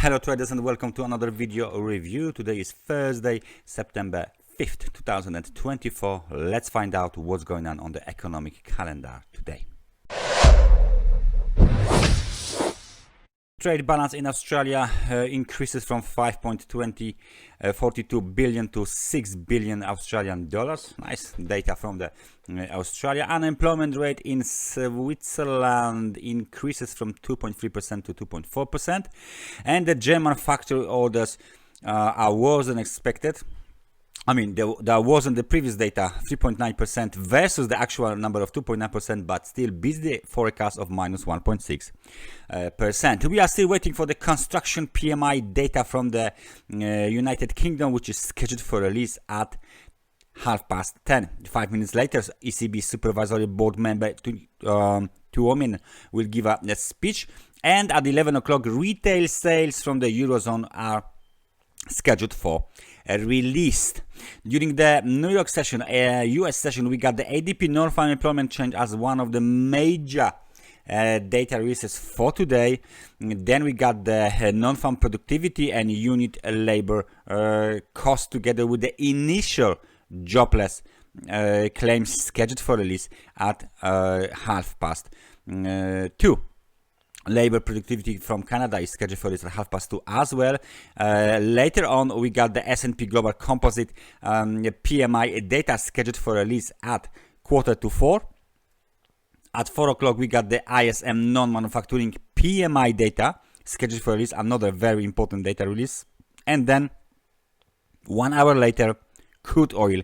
Hello traders and welcome to another video review. Today is Thursday, September 5th, 2024. Let's find out what's going on the economic calendar today. Trade balance in Australia increases from 5.42 billion to 6 billion Australian dollars. Nice data from the Australia. Unemployment rate in Switzerland increases from 2.3% to 2.4%. And the German factory orders are worse than expected. I mean, there wasn't the previous data, 3.9% versus the actual number of 2.9%, but still beats the forecast of minus 1.6%. We are still waiting for the construction PMI data from the United Kingdom, which is scheduled for release at 10:30. 5 minutes later, ECB Supervisory Board member Tuomin will give a speech, and at 11 o'clock, retail sales from the Eurozone are scheduled for released. During the New York session, US session, we got the ADP Nonfarm employment change as one of the major data releases for today. Then we got the non-farm productivity and unit labor cost together with the initial jobless claims scheduled for release at 2:30. Labor productivity from Canada is scheduled for this at 2:30 as well. Later on, we got the S&P Global Composite PMI data scheduled for release at 3:45. At 4 o'clock, we got the ISM non-manufacturing PMI data scheduled for release, another very important data release. And then 1 hour later, crude oil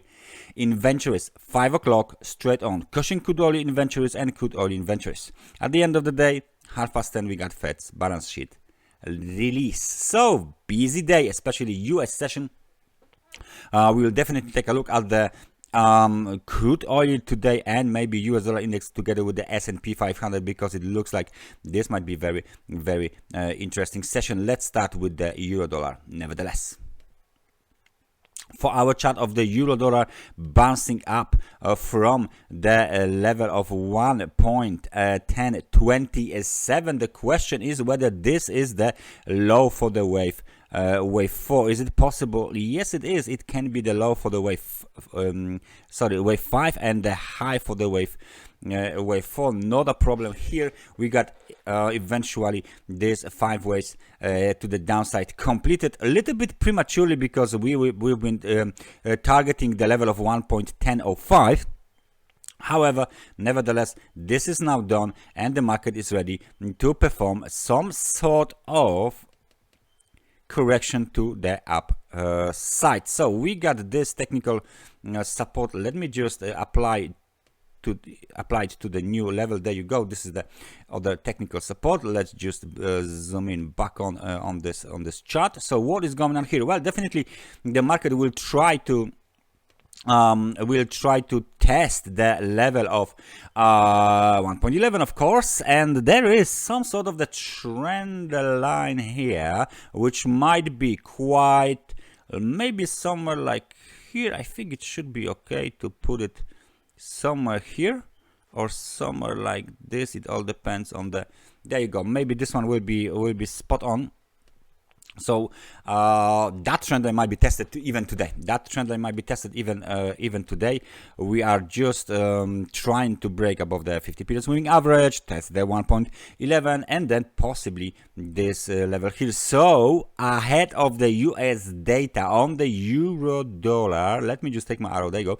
inventories, 5 o'clock, straight on. Cushing crude oil inventories and crude oil inventories. At the end of the day, 10:30, we got Fed's balance sheet release. So busy day, especially US session. We will definitely take a look at the crude oil today and maybe US dollar index together with the SP500, because it looks like this might be very interesting session. Let's start with the euro dollar nevertheless. For our chart of the euro dollar bouncing up from the level of 1.1027, the question is whether this is the low for the wave 4. Is it possible? Yes, it is. It can be the low for the wave 5 and the high for the wave 4. Not a problem here. We got eventually these 5 ways to the downside completed a little bit prematurely, because we've been targeting the level of 1.1005. However, nevertheless, this is now done and the market is ready to perform some sort of correction to the upside. So we got this technical support. Let me just apply it to the new level. There you go. This is the other technical support. Let's just zoom in back on this chart. So what is going on here? Well, definitely the market will try to test the level of 1.11, of course, and there is some sort of the trend line here, which might be quite maybe somewhere like here. I think it should be okay to put it somewhere here or somewhere like this. It all depends on the, there you go, maybe this one will be spot on. So that trend line might be tested even today. Even today. We are just trying to break above the 50 periods moving average, test the 1.11, and then possibly this level here. So ahead of the US data on the euro dollar, let me just take my arrow. There you go.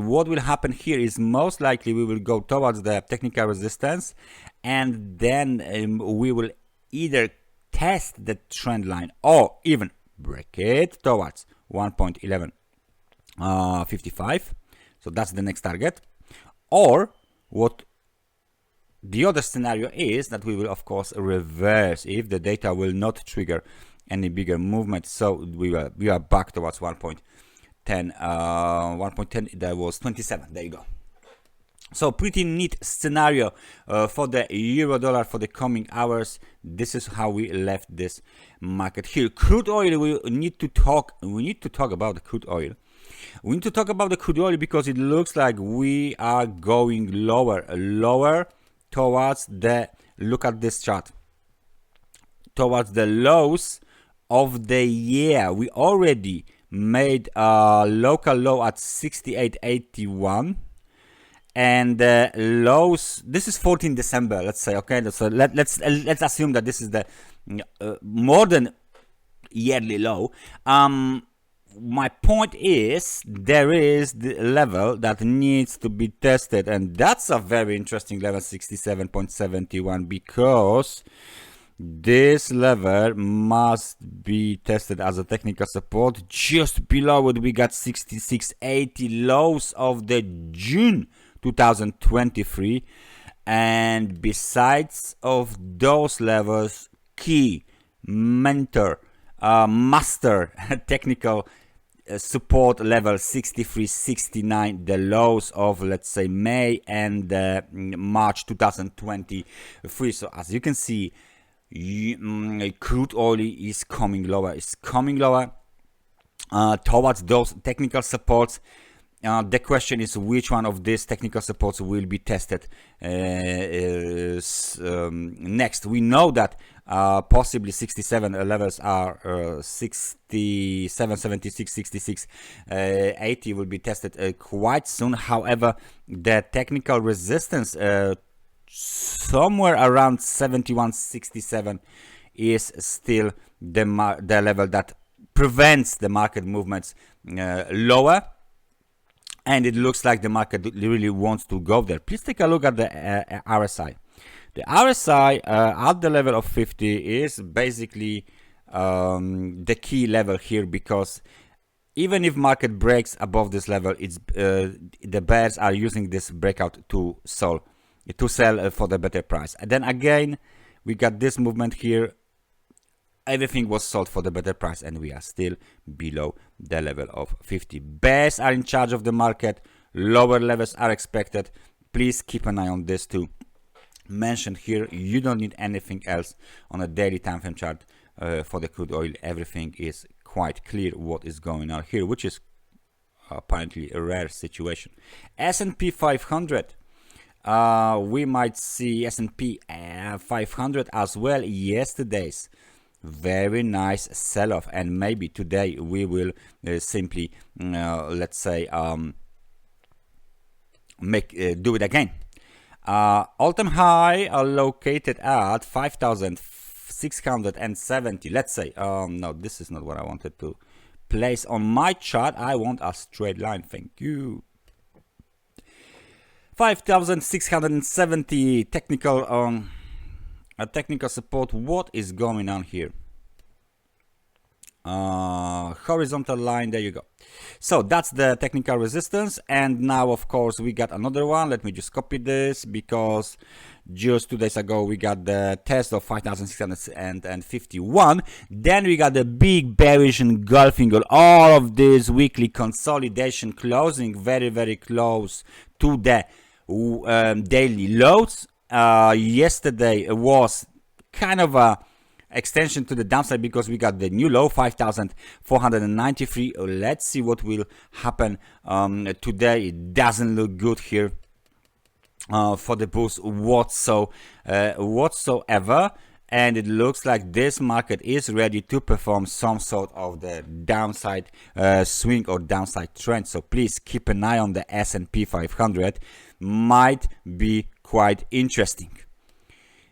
What will happen here is most likely we will go towards the technical resistance, and then we will either test the trend line or even break it towards 1.1155. So that's the next target. Or what the other scenario is that we will of course reverse if the data will not trigger any bigger movement. So we are back towards 1.10. 1.10, that was 27. There you go. So pretty neat scenario for the euro dollar for the coming hours. This is how we left this market here. Crude oil, we need to talk about the crude oil. We need to talk about the crude oil because it looks like we are going lower towards the, look at this chart, towards the lows of the year. We already made a local low at 68.81, and lows. This is 14 December. Let's say, okay. So let's assume that this is the more than yearly low. My point is, there is the level that needs to be tested, and that's a very interesting level, 67.71, because this level must be tested as a technical support. Just below it we got 66.80, lows of the June 2023, and besides of those levels, key master technical support level 63.69, the lows of, let's say, May and March 2023. So as you can see, crude oil is coming lower, towards those technical supports. The question is which one of these technical supports will be tested next. We know that possibly 67 levels are 67, 76, 66, 80 will be tested quite soon. However, the technical resistance somewhere around 71, 67 is still the level that prevents the market movements lower. And it looks like the market really wants to go there. Please take a look at the RSI. The RSI at the level of 50 is basically the key level here, because even if market breaks above this level, it's the bears are using this breakout to sell for the better price. And then again, we got this movement here. Everything was sold for the better price, and we are still below the level of 50. Bears are in charge of the market. Lower levels are expected. Please keep an eye on this too. Mentioned here, you don't need anything else on a daily time frame chart for the crude oil. Everything is quite clear what is going on here, which is apparently a rare situation. S&P 500. We might see S&P 500 as well. Yesterday's very nice sell-off, and maybe today we will simply let's say do it again. All-time high are located at 5,670. Let's say no, this is not what I wanted to place on my chart. I want a straight line. Thank you. 5,670 technical a technical support. What is going on here? Horizontal line, there you go. So that's the technical resistance, and now of course we got another one. Let me just copy this, because just 2 days ago we got the test of 5,651. Then we got the big bearish engulfing on all of this weekly consolidation, closing very close to the daily lows. Yesterday was kind of a extension to the downside, because we got the new low 5,493. Let's see what will happen today. It doesn't look good here for the bulls whatsoever, and it looks like this market is ready to perform some sort of the downside swing or downside trend. So please keep an eye on the S&P 500. Might be quite interesting.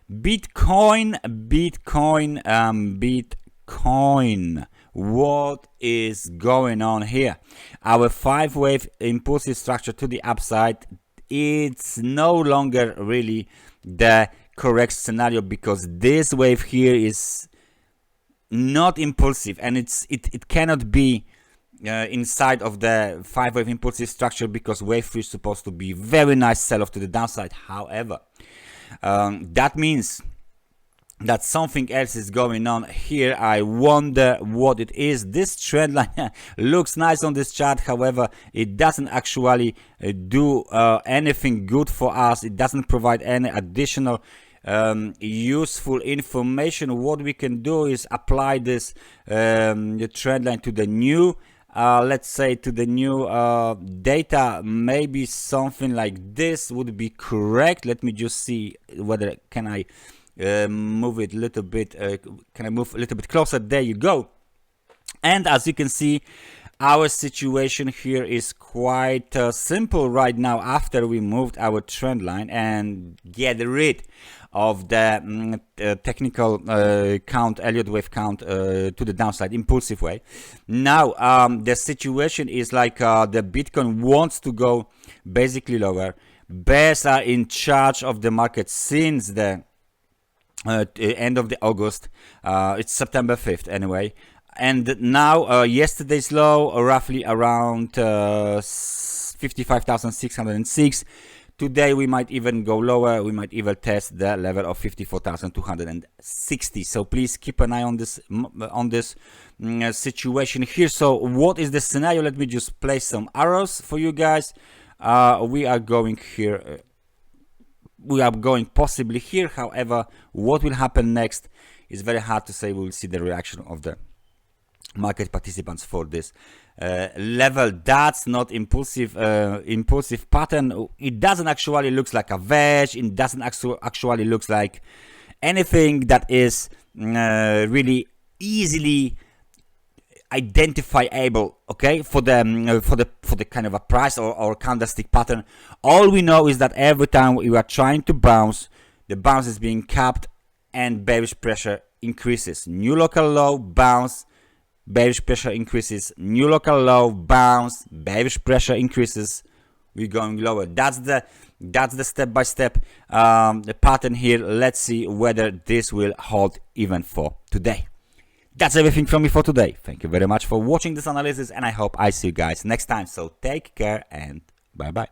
Bitcoin. What is going on here? Our 5-wave impulsive structure to the upside, it's no longer really the correct scenario, because this wave here is not impulsive, and it cannot be inside of the 5-wave impulsive structure, because wave 3 is supposed to be very nice sell-off to the downside. However, that means that something else is going on here. I wonder what it is. This trend line looks nice on this chart. However, it doesn't actually do anything good for us. It doesn't provide any additional useful information. What we can do is apply this the trend line to the new let's say to the new data. Maybe something like this would be correct. Let me just see whether can I move it a little bit. Can I move a little bit closer? There you go. And as you can see, our situation here is quite simple right now after we moved our trend line and get rid of the technical count, Elliott wave count to the downside, impulsive way. Now the situation is like the Bitcoin wants to go basically lower. Bears are in charge of the market since the end of the August. It's September 5th anyway. And now yesterday's low roughly around 55,606. Today we might even go lower. We might even test the level of 54,260. So please keep an eye on this situation here. So what is the scenario? Let me just place some arrows for you guys. We are going here. We are going possibly here. However, what will happen next is very hard to say. We will see the reaction of the market participants for this level. That's not impulsive pattern. It doesn't actually looks like a wedge. It doesn't actually looks like anything that is really easily identifiable, okay, for the kind of a price or candlestick pattern. All we know is that every time we are trying to bounce, the bounce is being capped and bearish pressure increases. New local low, bounce, bearish pressure increases, new local low, bounce, bearish pressure increases, we're going lower. That's the step-by-step the pattern here. Let's see whether this will hold even for today. That's everything from me for today. Thank you very much for watching this analysis, and I hope I see you guys next time. So take care and bye bye.